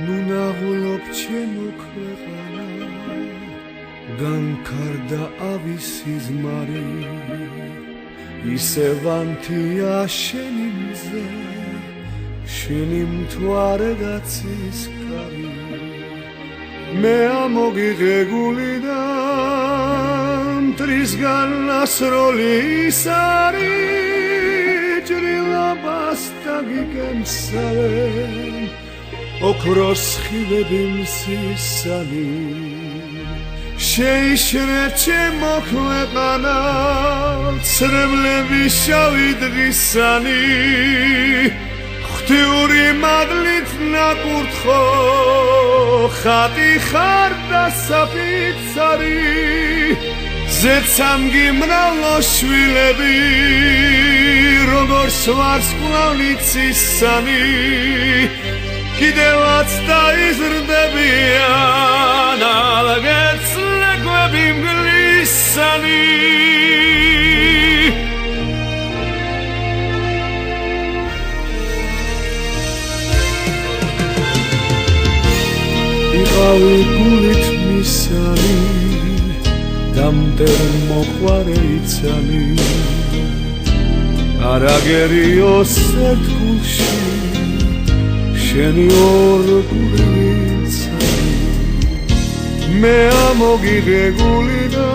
ნუნაღლობ ჩემო ქვეყანა განქარდა ავისი ზმარი ისევანთია შენი მზე შენი მთვარე დაცის კარი მე ამოგიღებული და მტრისგან ასროლი ის არის ჭრილობას დაგიკემსავენ ოქროს ხილები მსისანი შეიშრე ჩემო ქვეყანა ცრემლები შავი დღისანი ღვთიური მადლით ნაკურთხო ხატი ხარ და საფიცარი ზეცამგიმრალო შვილები როგორც ვარსკვლავნიცისანი კიდევაც დაიზრდებიან ალგეც ლეგვები მგლისანი იყავი გულით მისალი დამტერ მოყვარე იცანი არაგერიო სერტგულში შენი ორ გულიცანი მე ამოგიღებული და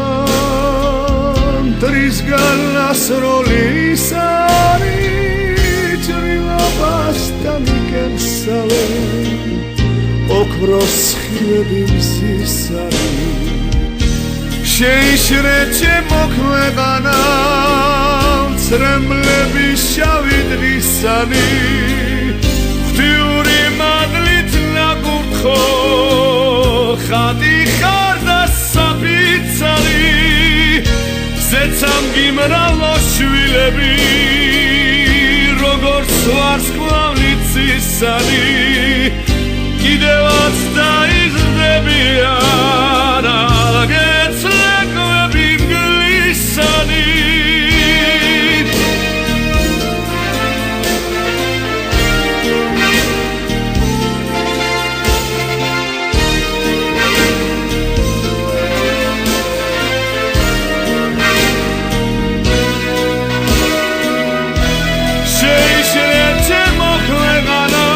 მტრისგან ასროლი ის არის ჭრილობას დამიკემსავენ ოქროს ხილები მსისარი შეიშრე ჩემო ქვეყანა ცრემლები შავი დღისანი ღვთიური მადლით ნაკურთხო ხატი ხარ და საფიცარი ზეცამგიმრალო შვილები როგორც ვარსკვლავნიცისანი კიდევაც დაიზრდებიან ალგეც ლეგვები მგლისანი შეიშრე ჩემო ქვეყანა